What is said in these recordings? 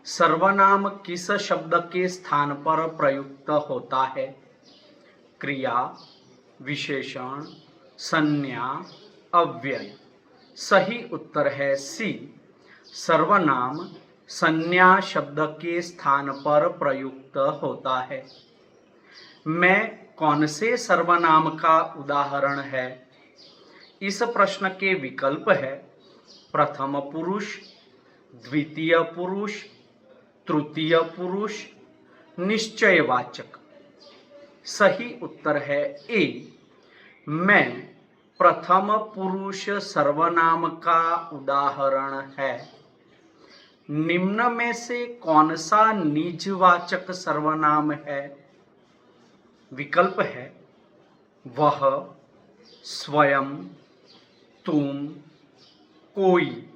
सर्वनाम किस शब्द के स्थान पर प्रयुक्त होता है? क्रिया, विशेषण, संज्ञा, अव्यय। सही उत्तर है सी। सर्वनाम संज्ञा शब्द के स्थान पर प्रयुक्त होता है। मैं कौन से सर्वनाम का उदाहरण है? इस प्रश्न के विकल्प है प्रथम पुरुष, द्वितीय पुरुष, तृतीय पुरुष, निश्चयवाचक। सही उत्तर है ए। मैं प्रथम पुरुष सर्वनाम का उदाहरण है। निम्न में से कौन सा निजवाचक सर्वनाम है? विकल्प है वह, स्वयं, तुम, कोई।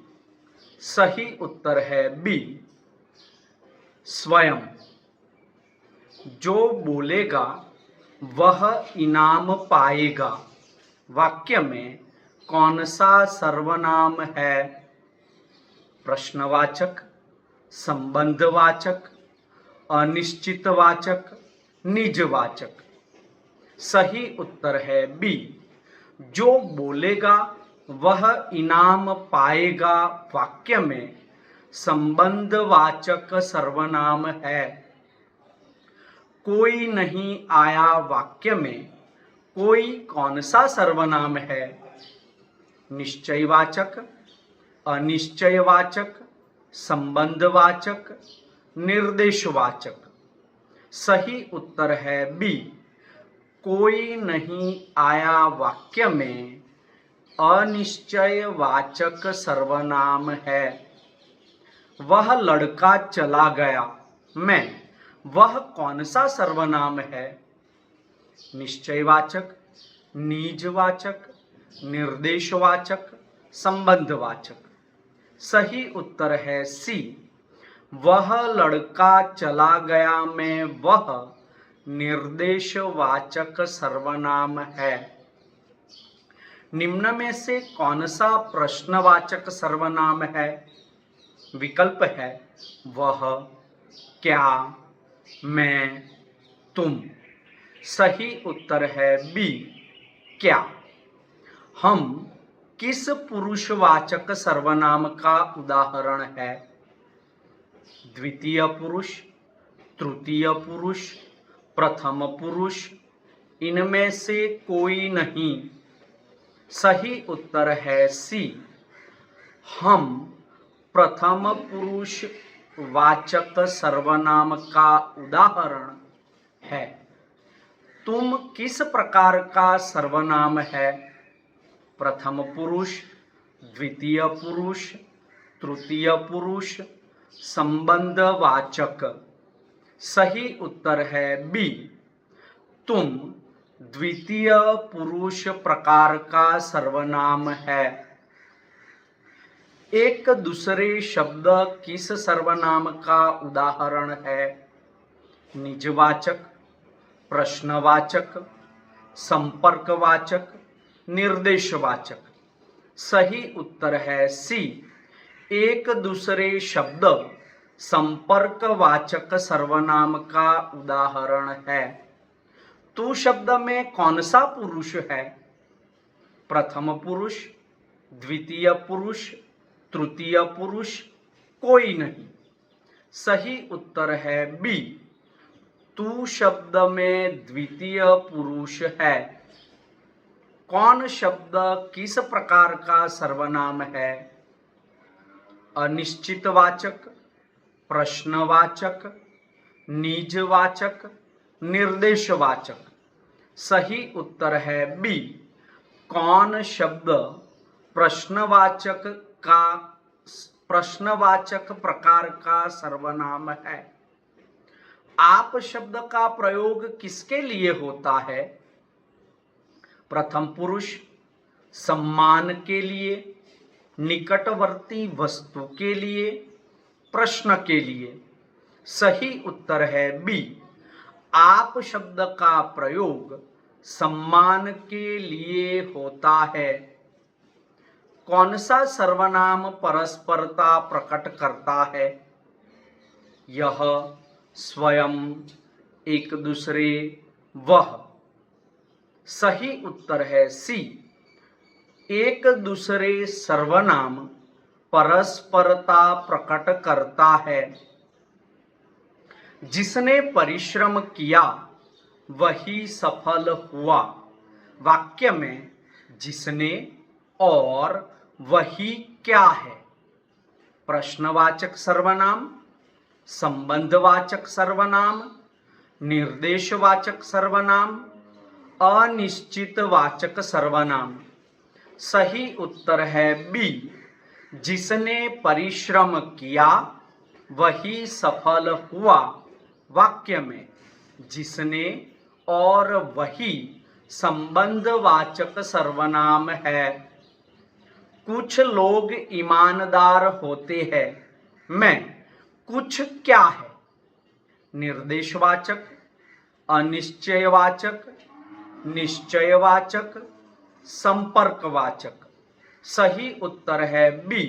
सही उत्तर है बी, स्वयं। जो बोलेगा वह इनाम पाएगा वाक्य में कौन सा सर्वनाम है? प्रश्नवाचक, संबंधवाचक, अनिश्चितवाचक, निजवाचक। सही उत्तर है बी। जो बोलेगा वह इनाम पाएगा वाक्य में संबंधवाचक सर्वनाम है। कोई नहीं आया वाक्य में कोई कौन सा सर्वनाम है? निश्चयवाचक, अनिश्चयवाचक, संबंधवाचक, निर्देशवाचक। सही उत्तर है बी। कोई नहीं आया वाक्य में अनिश्चयवाचक सर्वनाम है। वह लड़का चला गया में वह कौन सा सर्वनाम है? निश्चयवाचक, निजवाचक, निर्देशवाचक, संबंधवाचक। सही उत्तर है सी। वह लड़का चला गया में वह निर्देशवाचक सर्वनाम है। निम्न में से कौन सा प्रश्नवाचक सर्वनाम है? विकल्प है वह, क्या, मैं, तुम। सही उत्तर है बी, क्या। हम किस पुरुषवाचक सर्वनाम का उदाहरण है? द्वितीय पुरुष, तृतीय पुरुष, प्रथम पुरुष, इनमें से कोई नहीं। सही उत्तर है सी। हम प्रथम पुरुष वाचक सर्वनाम का उदाहरण है। तुम किस प्रकार का सर्वनाम है? प्रथम पुरुष, द्वितीय पुरुष, तृतीय पुरुष, संबंधवाचक। सही उत्तर है बी। तुम द्वितीय पुरुष प्रकार का सर्वनाम है। एक दूसरे शब्द किस सर्वनाम का उदाहरण है? निजवाचक, प्रश्नवाचक, संपर्कवाचक, निर्देशवाचक। सही उत्तर है सी। एक दूसरे शब्द संपर्कवाचक सर्वनाम का उदाहरण है। तू शब्द में कौन सा पुरुष है? प्रथम पुरुष, द्वितीय पुरुष, तृतीय पुरुष, कोई नहीं। सही उत्तर है बी। तू शब्द में द्वितीय पुरुष है। कौन शब्द किस प्रकार का सर्वनाम है? अनिश्चितवाचक, प्रश्नवाचक, निजवाचक, निर्देशवाचक। सही उत्तर है बी। कौन शब्द प्रश्नवाचक प्रकार का सर्वनाम है? आप शब्द का प्रयोग किसके लिए होता है? प्रथम पुरुष सम्मान के लिए, निकटवर्ती वस्तु के लिए, प्रश्न के लिए। सही उत्तर है बी। आप शब्द का प्रयोग सम्मान के लिए होता है। कौन सा सर्वनाम परस्परता प्रकट करता है? यह, स्वयं, एक दूसरे, वह। सही उत्तर है सी, एक दूसरे सर्वनाम परस्परता प्रकट करता है। जिसने परिश्रम किया वही सफल हुआ। वाक्य में जिसने और वही क्या है? प्रश्नवाचक सर्वनाम, संबंधवाचक सर्वनाम, निर्देशवाचक सर्वनाम, अनिश्चितवाचक सर्वनाम। सही उत्तर है बी, जिसने परिश्रम किया वही सफल हुआ। वाक्य में जिसने और वही संबंधवाचक सर्वनाम है। कुछ लोग ईमानदार होते हैं में कुछ क्या है? निर्देशवाचक, अनिश्चयवाचक, निश्चयवाचक, संपर्कवाचक। सही उत्तर है बी,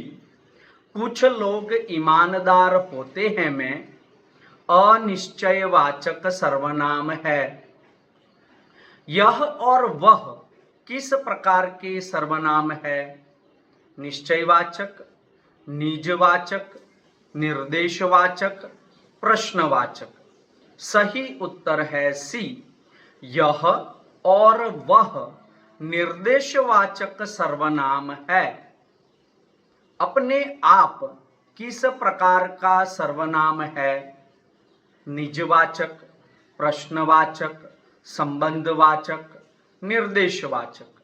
कुछ लोग ईमानदार होते हैं में अनिश्चयवाचक सर्वनाम है। यह और वह किस प्रकार के सर्वनाम है? निश्चयवाचक, निजवाचक, निर्देशवाचक, प्रश्नवाचक। सही उत्तर है सी, यह और वह निर्देशवाचक सर्वनाम है। अपने आप किस प्रकार का सर्वनाम है? निजवाचक, प्रश्नवाचक, संबंधवाचक, निर्देशवाचक।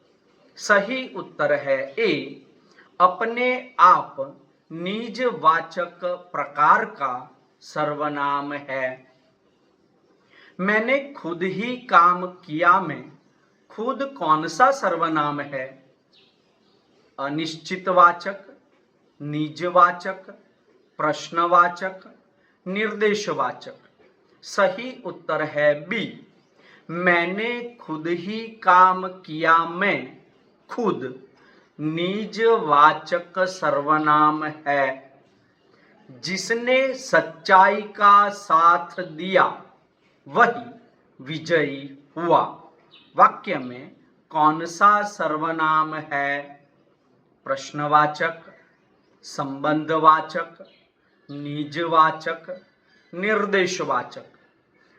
सही उत्तर है ए, अपने आप निजवाचक प्रकार का सर्वनाम है। मैंने खुद ही काम किया में खुद कौन सा सर्वनाम है? अनिश्चितवाचक, निजवाचक, प्रश्नवाचक, निर्देशवाचक। सही उत्तर है बी, मैंने खुद ही काम किया में खुद निजवाचक सर्वनाम है। जिसने सच्चाई का साथ दिया वही विजयी हुआ। वाक्य में कौन सा सर्वनाम है? प्रश्नवाचक, संबंधवाचक, निजवाचक, निर्देशवाचक।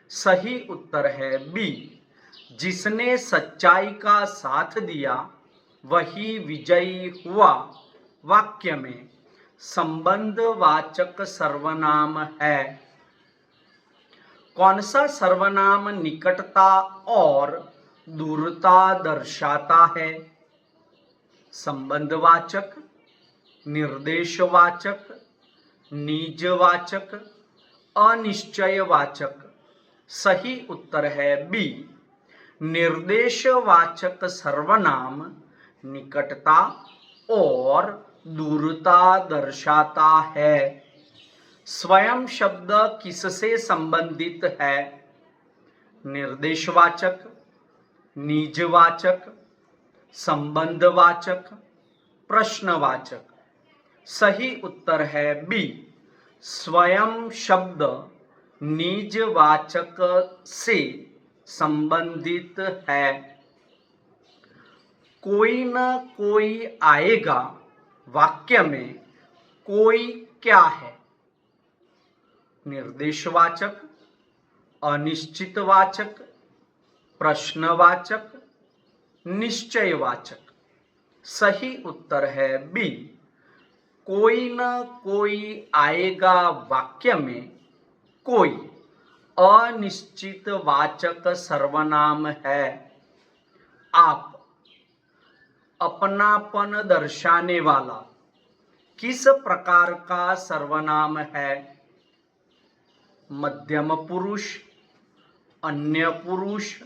सही उत्तर है बी, जिसने सच्चाई का साथ दिया वही विजयी हुआ। वाक्य में संबंधवाचक सर्वनाम है। कौन सा सर्वनाम निकटता और दूरता दर्शाता है? संबंधवाचक, निर्देशवाचक, निजवाचक, अनिश्चयवाचक। सही उत्तर है बी, निर्देशवाचक सर्वनाम निकटता और दूरता दर्शाता है। स्वयं शब्द किससे संबंधित है? निर्देशवाचक, निजवाचक, संबंधवाचक, प्रश्नवाचक। सही उत्तर है बी, स्वयं शब्द निजवाचक से संबंधित है। कोई न कोई आएगा। वाक्य में कोई क्या है? निर्देशवाचक, अनिश्चितवाचक, प्रश्नवाचक, निश्चयवाचक। सही उत्तर है बी, कोई न कोई आएगा वाक्य में कोई अनिश्चितवाचक सर्वनाम है। आप, अपनापन दर्शाने वाला, किस प्रकार का सर्वनाम है? मध्यम पुरुष, अन्य पुरुष,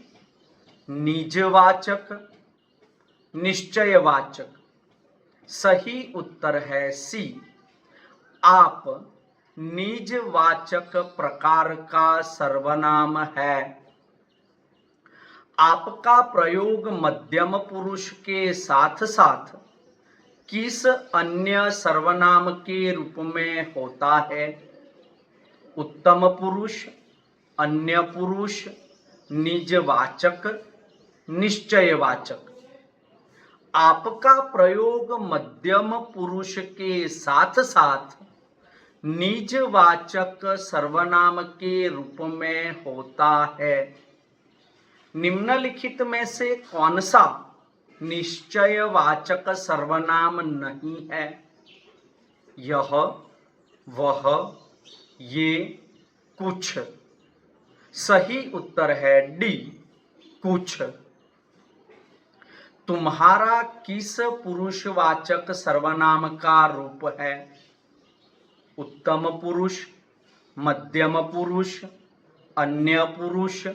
निजवाचक, निश्चयवाचक। सही उत्तर है सी, आप निजवाचक प्रकार का सर्वनाम है। आपका प्रयोग मध्यम पुरुष के साथ साथ किस अन्य सर्वनाम के रूप में होता है? उत्तम पुरुष, अन्य पुरुष, निजवाचक, निश्चयवाचक। आपका प्रयोग मध्यम पुरुष के साथ साथ निजवाचक सर्वनाम के रूप में होता है। निम्नलिखित में से कौन सा निश्चयवाचक सर्वनाम नहीं है? यह, वह, ये, कुछ। सही उत्तर है डी, कुछ। तुम्हारा किस पुरुषवाचक सर्वनाम का रूप है? उत्तम पुरुष, मध्यम पुरुष, अन्य पुरुष,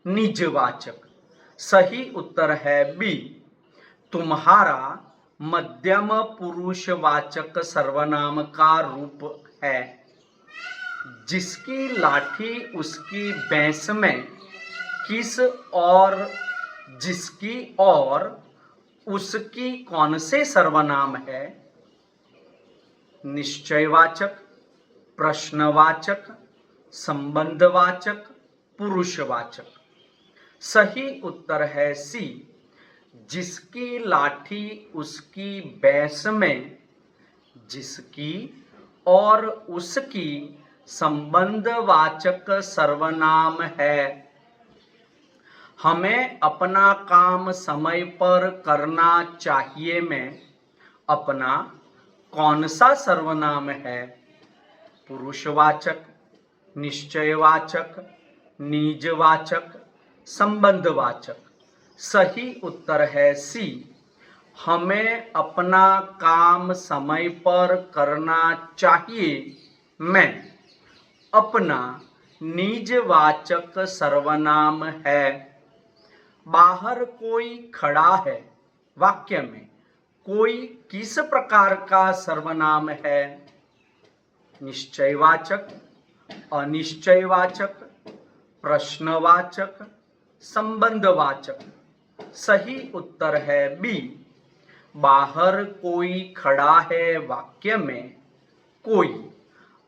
निजवाचक। सही उत्तर है बी, तुम्हारा मध्यम पुरुषवाचक सर्वनाम का रूप है। जिसकी लाठी उसकी भैंस में किस और जिसकी और उसकी कौन से सर्वनाम है? निश्चयवाचक, प्रश्नवाचक, संबंधवाचक, पुरुषवाचक। सही उत्तर है सी, जिसकी लाठी उसकी भैंस में जिसकी और उसकी संबंधवाचक सर्वनाम है। हमें अपना काम समय पर करना चाहिए में अपना कौन सा सर्वनाम है? पुरुषवाचक, निश्चयवाचक, निजवाचक, संबंधवाचक। सही उत्तर है सी, हमें अपना काम समय पर करना चाहिए में अपना निजवाचक सर्वनाम है। बाहर कोई खड़ा है वाक्य में कोई किस प्रकार का सर्वनाम है? निश्चयवाचक, अनिश्चयवाचक, प्रश्नवाचक, संबंधवाचक। सही उत्तर है बी, बाहर कोई खड़ा है वाक्य में कोई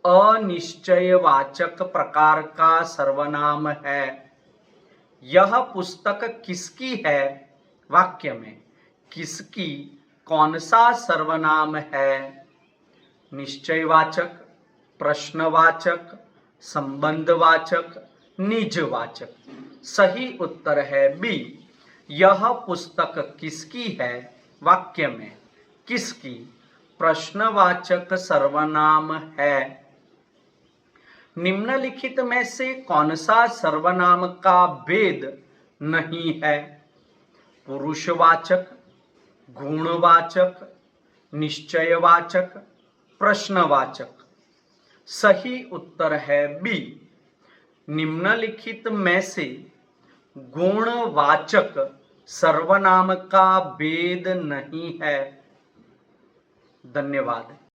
अनिश्चयवाचक प्रकार का सर्वनाम है। यह पुस्तक किसकी है वाक्य में किसकी कौन सा सर्वनाम है? निश्चयवाचक, प्रश्नवाचक, संबंधवाचक, निजवाचक। सही उत्तर है बी, यह पुस्तक किसकी है वाक्य में किसकी प्रश्नवाचक सर्वनाम है। निम्नलिखित में से कौन सा सर्वनाम का भेद नहीं है? पुरुषवाचक, गुणवाचक, निश्चयवाचक, प्रश्नवाचक। सही उत्तर है बी, निम्नलिखित में से गुणवाचक सर्वनाम का भेद नहीं है। धन्यवाद।